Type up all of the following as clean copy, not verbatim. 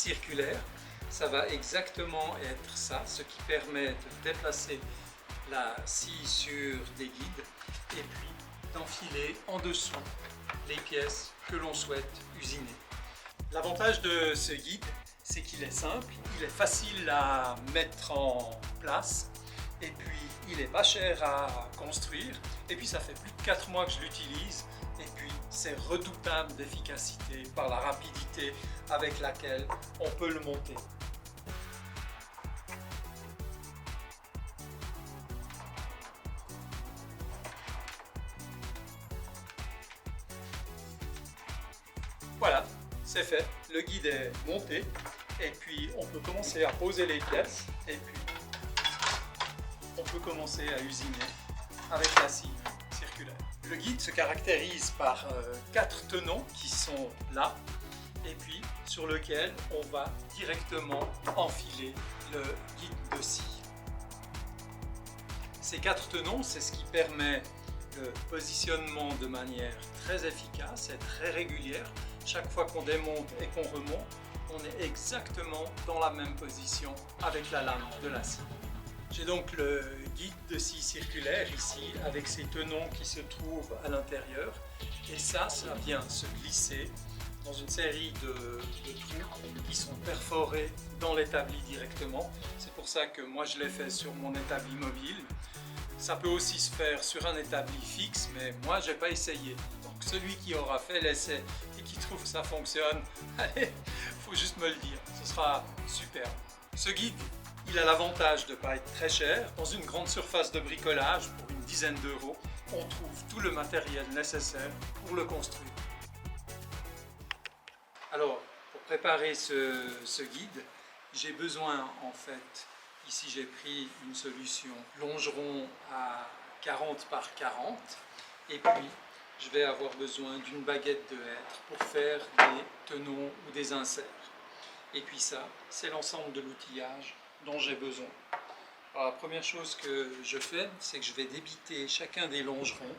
circulaire, ça va exactement être ça, ce qui permet de déplacer la scie sur des guides et puis d'enfiler en dessous les pièces que l'on souhaite usiner. L'avantage de ce guide, c'est qu'il est simple, il est facile à mettre en place et puis il est pas cher à construire et puis ça fait plus de 4 mois que je l'utilise et puis c'est redoutable d'efficacité par la rapidité avec laquelle on peut le monter. Voilà, c'est fait, le guide est monté et puis on peut commencer à poser les pièces et puis on peut commencer à usiner avec la scie circulaire. Le guide se caractérise par 4 tenons qui sont là et puis sur lequel on va directement enfiler le guide de scie. Ces 4 tenons, c'est ce qui permet le positionnement de manière très efficace et très régulière. Chaque fois qu'on démonte et qu'on remonte, on est exactement dans la même position avec la lame de la scie. J'ai donc le guide de scie circulaire ici avec ses tenons qui se trouvent à l'intérieur et ça vient se glisser dans une série de trous qui sont perforés dans l'établi directement. C'est pour ça que moi je l'ai fait sur mon établi mobile. Ça peut aussi se faire sur un établi fixe, mais moi j'ai pas essayé. Donc celui qui aura fait l'essai et qui trouve que ça fonctionne, allez, faut juste me le dire, ce sera super. Ce guide, il a l'avantage de ne pas être très cher. Dans une grande surface de bricolage, pour une dizaine d'euros, on trouve tout le matériel nécessaire pour le construire. Alors, pour préparer ce guide, j'ai besoin en fait, ici j'ai pris une solution longeron à 40 par 40 et puis je vais avoir besoin d'une baguette de hêtre pour faire des tenons ou des inserts. Et puis ça, c'est l'ensemble de l'outillage dont j'ai besoin. Alors, la première chose que je fais, c'est que je vais débiter chacun des longerons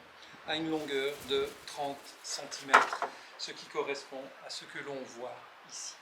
à une longueur de 30 cm, ce qui correspond à ce que l'on voit ici.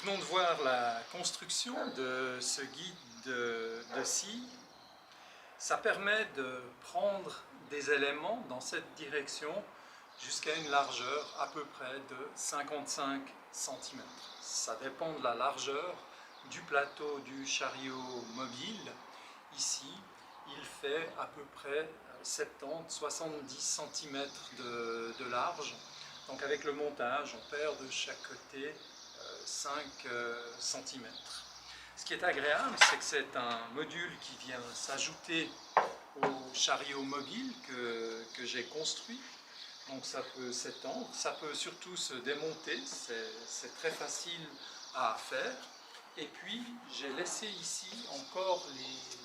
venons de voir la construction de ce guide de scie. Ça permet de prendre des éléments dans cette direction jusqu'à une largeur à peu près de 55 cm. Ça dépend de la largeur du plateau du chariot mobile. Ici, il fait à peu près 70-70 cm de large. Donc avec le montage, on perd de chaque côté 5 cm. Ce qui est agréable, c'est que c'est un module qui vient s'ajouter au chariot mobile que j'ai construit. Donc ça peut s'étendre, ça peut surtout se démonter, c'est très facile à faire. Et puis j'ai laissé ici encore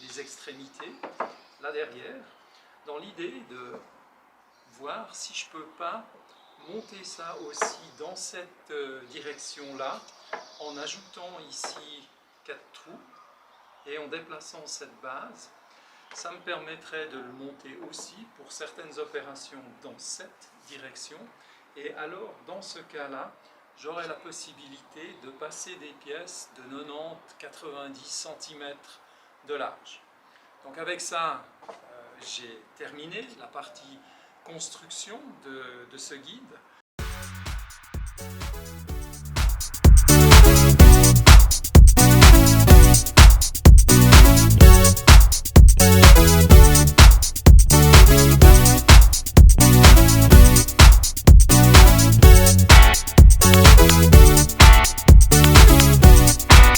les extrémités, là derrière, dans l'idée de voir si je ne peux pas monter ça aussi dans cette direction-là, en ajoutant ici 4 trous et en déplaçant cette base. Ça me permettrait de le monter aussi pour certaines opérations dans cette direction. Et alors, dans ce cas-là, j'aurai la possibilité de passer des pièces de 90-90 cm de large. Donc avec ça, j'ai terminé la partie construction de ce guide.